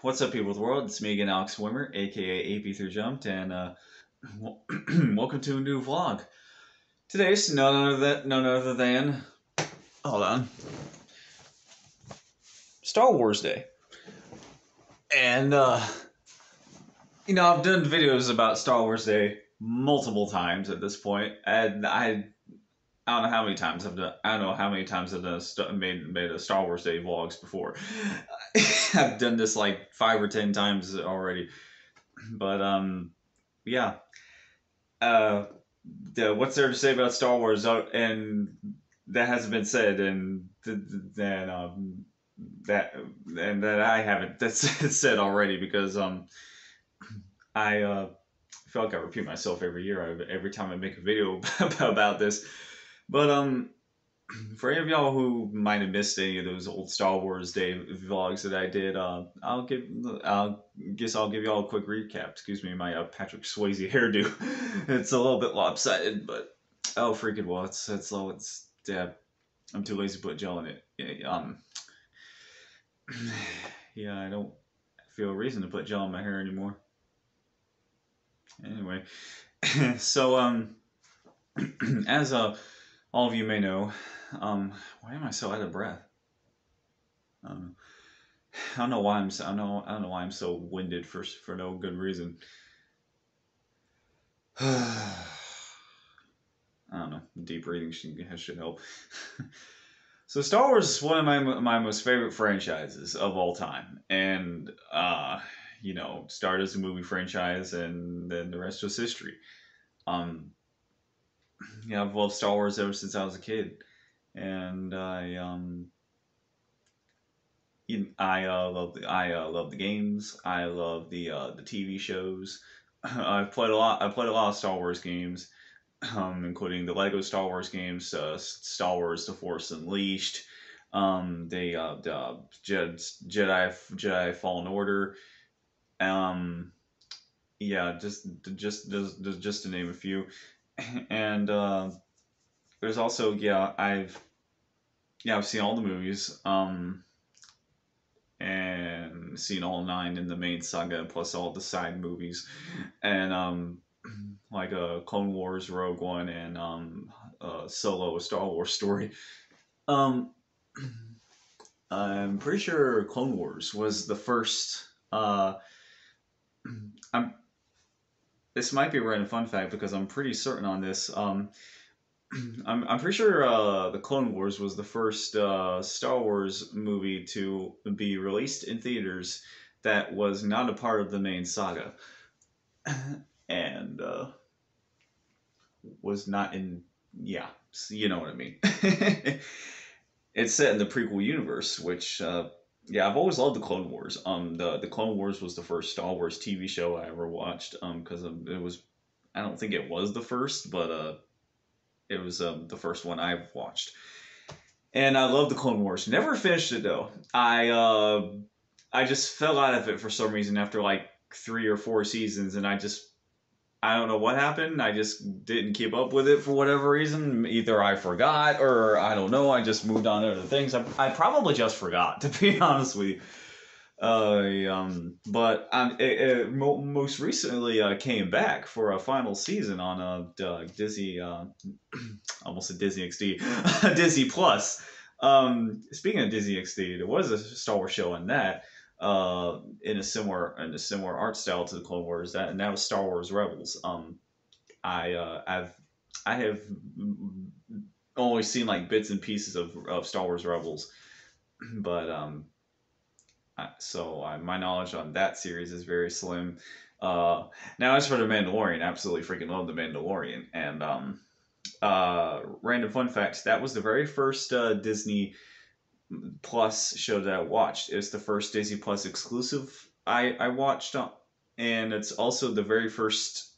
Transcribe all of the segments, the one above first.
What's up, people of the world? It's me again, Alex Swimmer, aka AP3Jumped, and welcome to a new vlog. Today's none other than, hold on, Star Wars Day. And, I've done videos about Star Wars Day multiple times at this point, and I don't know how many times I've done. I don't know how many times I've done made a Star Wars Day vlogs before. I've done this like 5 or 10 times already, but yeah. Uh, what's there to say about Star Wars? And that hasn't been said, and that and that I haven't that's said already because I feel like I repeat myself every year. Every time I make a video about this, but for any of y'all who might have missed any of those old Star Wars Day vlogs that I did, guess I'll give y'all a quick recap. Excuse me, my Patrick Swayze hairdo. It's a little bit lopsided, but oh freaking well, it's yeah. I'm too lazy to put gel in it. Yeah, I don't feel a reason to put gel in my hair anymore. Anyway, so as all of you may know, why am I so out of breath? I don't know why I don't know why I'm so winded for no good reason. I don't know. Deep breathing should help. So Star Wars is one of my most favorite franchises of all time, and started as a movie franchise, and then the rest was history. I've loved Star Wars ever since I was a kid, and I love the games. I love the TV shows. I've played a lot. I played a lot of Star Wars games, including the Lego Star Wars games, Star Wars: The Force Unleashed, the Jedi Fallen Order. Yeah, just to name a few. And there's also I've seen all the movies. And seen all 9 in the main saga, plus all the side movies, and like Clone Wars, Rogue One, and Solo, a Star Wars story. Um, I'm pretty sure Clone Wars was the first. I'm. This might be a random fun fact because I'm pretty certain on this. I'm pretty sure the Clone Wars was the first Star Wars movie to be released in theaters that was not a part of the main saga, and was not in. Yeah, you know what I mean. It's set in the prequel universe, which I've always loved the Clone Wars. The Clone Wars was the first Star Wars TV show I ever watched. Because it was. I don't think it was the first, but it was the first one I've watched, and I love the Clone Wars. Never finished it though. I just fell out of it for some reason after like 3 or 4 seasons, and I don't know what happened. I just didn't keep up with it for whatever reason. Either I forgot or I don't know. I just moved on to other things. I probably just forgot, to be honest with you. But it most recently came back for a final season on Disney, almost a Disney XD, Disney Plus. Speaking of Disney XD, there was a Star Wars show on that, in a similar art style to the Clone Wars. And that was Star Wars Rebels. I have only seen like bits and pieces of Star Wars Rebels, but so my knowledge on that series is very slim. Now, as for the Mandalorian, absolutely freaking love the Mandalorian. And random fun fact: that was the very first Disney Plus show that I watched. It's the first Disney Plus exclusive I watched, and it's also the very first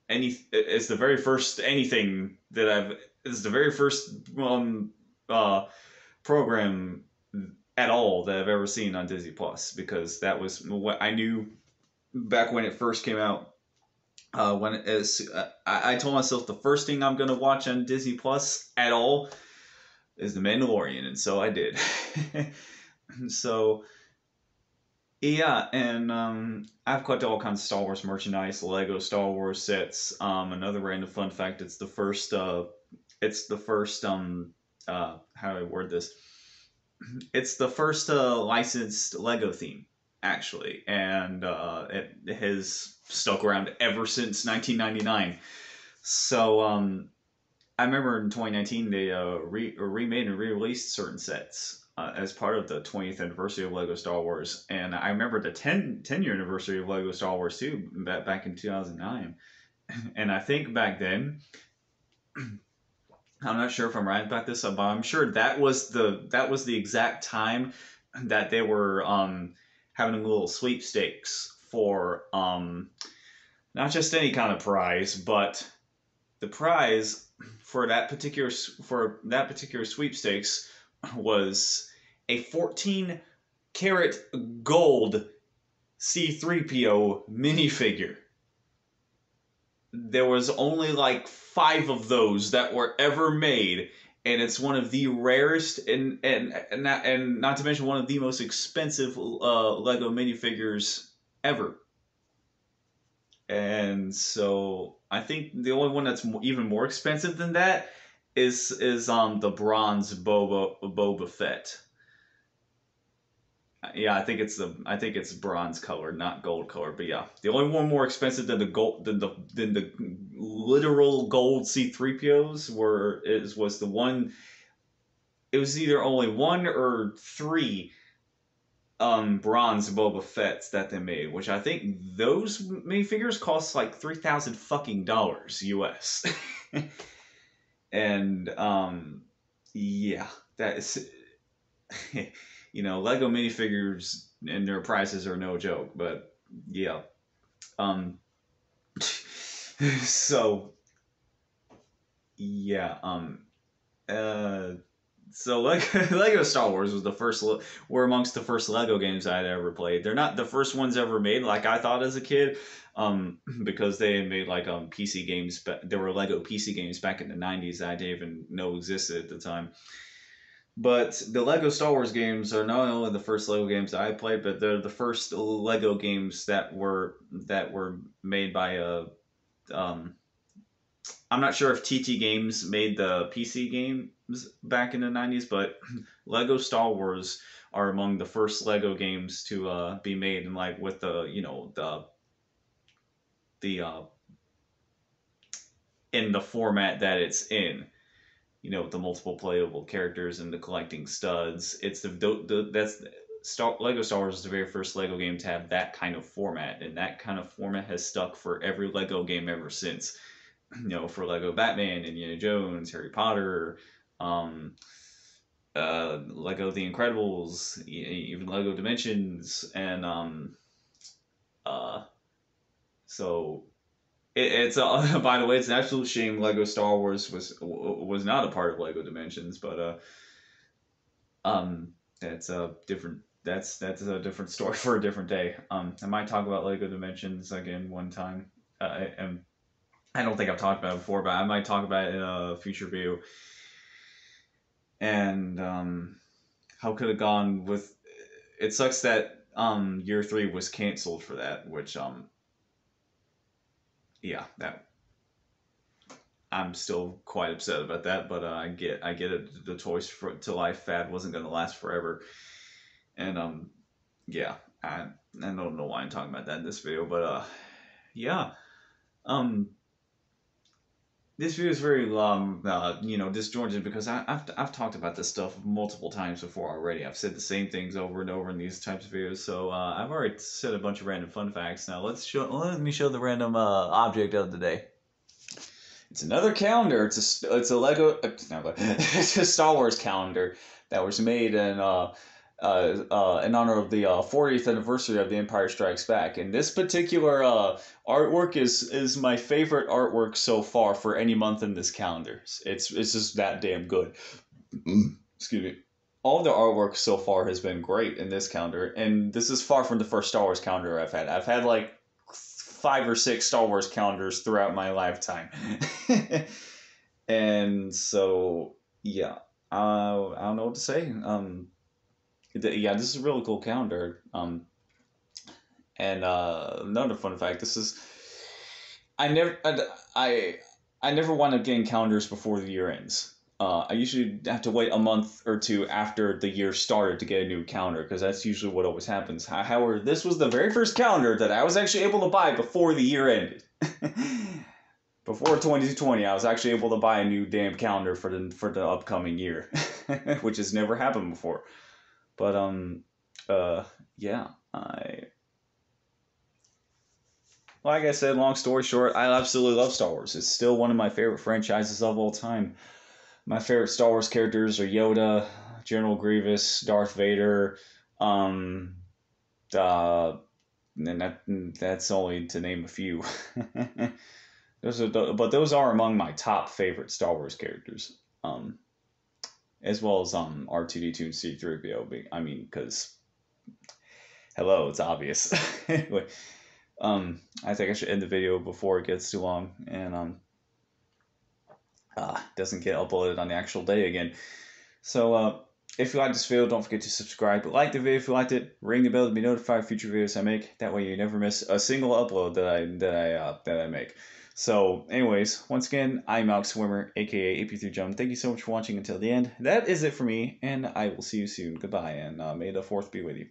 It's the very first anything that I've. It's the very first program at all that I've ever seen on Disney Plus, because that was what I knew back when it first came out. I told myself the first thing I'm gonna watch on Disney Plus at all is The Mandalorian, and so I did. So Yeah, and I've collected all kinds of Star Wars merchandise, Lego Star Wars sets. Another random fun fact: it's the first how do I word this? It's the first licensed Lego theme, actually, and it has stuck around ever since 1999. So I remember in 2019 they remade and re-released certain sets as part of the 20th anniversary of Lego Star Wars, and I remember the 10-year anniversary of Lego Star Wars too, back in 2009. And I think back then, I'm not sure if I'm right about this, but I'm sure that was the exact time that they were having a little sweepstakes for not just any kind of prize, but the prize for that particular sweepstakes was a 14 karat gold C3PO minifigure. There was only like 5 of those that were ever made, and it's one of the rarest and not to mention one of the most expensive Lego minifigures ever. And so I think the only one that's even more expensive than that is the bronze Boba Fett. Yeah, I think it's bronze color, not gold color. But yeah, the only one more expensive than the gold than the literal gold C3POs was the one. It was either only 1 or 3 bronze Boba Fett's that they made, which I think those minifigures cost like $3,000 US. And yeah, that is Lego minifigures and their prices are no joke, but yeah. Um so yeah, uh so Lego Star Wars was were amongst the first Lego games I'd ever played. They're not the first ones ever made like I thought as a kid, because they had made like PC games, but there were Lego PC games back in the 90s that I didn't even know existed at the time. But the Lego Star Wars games are not only the first Lego games I played, but they're the first Lego games that were made by a I'm not sure if TT Games made the PC games back in the 90s, but Lego Star Wars are among the first Lego games to be made, and like with the in the format that it's in, with the multiple playable characters and the collecting studs. It's Lego Star Wars is the very first Lego game to have that kind of format, and that kind of format has stuck for every Lego game ever since. For Lego Batman, Indiana Jones, Harry Potter, Lego The Incredibles, even Lego Dimensions, and so it's by the way, it's an absolute shame Lego Star Wars was not a part of Lego Dimensions, but that's a different story for a different day. I might talk about Lego Dimensions again one time. And I don't think I've talked about it before, but I might talk about it in a future video. And how could have gone with? It sucks that year 3 was canceled for that, which yeah, that I'm still quite upset about that. But I get it. The Toys to Life fad wasn't going to last forever, and yeah, I don't know why I'm talking about that in this video, but yeah, this video is very disjointed because I've talked about this stuff multiple times before already. I've said the same things over and over in these types of videos, so I've already said a bunch of random fun facts. Now let me show the random object of the day. It's another calendar. It's a Lego. It's a Star Wars calendar that was made in honor of the 40th anniversary of The Empire Strikes Back. And this particular artwork is my favorite artwork so far for any month in this calendar. It's just that damn good. Excuse me. All the artwork so far has been great in this calendar, and this is far from the first Star Wars calendar I've had. I've had like 5 or 6 Star Wars calendars throughout my lifetime. And so, yeah, I don't know what to say. Yeah, this is a really cool calendar. And another fun fact: this is I never I never wind up getting calendars before the year ends. I usually have to wait a month or two after the year started to get a new calendar because that's usually what always happens. However, this was the very first calendar that I was actually able to buy before the year ended. Before 2020, I was actually able to buy a new damn calendar for the upcoming year, which has never happened before. But yeah, like I said, long story short, I absolutely love Star Wars. It's still one of my favorite franchises of all time. My favorite Star Wars characters are Yoda, General Grievous, Darth Vader, um, uh, and that's only to name a few. But those are among my top favorite Star Wars characters. As well as R2D2 and C3PO. I mean, because hello, it's obvious. Anyway, I think I should end the video before it gets too long and doesn't get uploaded on the actual day again. So if you like this video, don't forget to subscribe. Like the video if you liked it. Ring the bell to be notified of future videos I make. That way you never miss a single upload that I make. So, anyways, once again, I'm Alex Swimmer, aka AP3Jump. Thank you so much for watching until the end. That is it for me, and I will see you soon. Goodbye, and may the fourth be with you.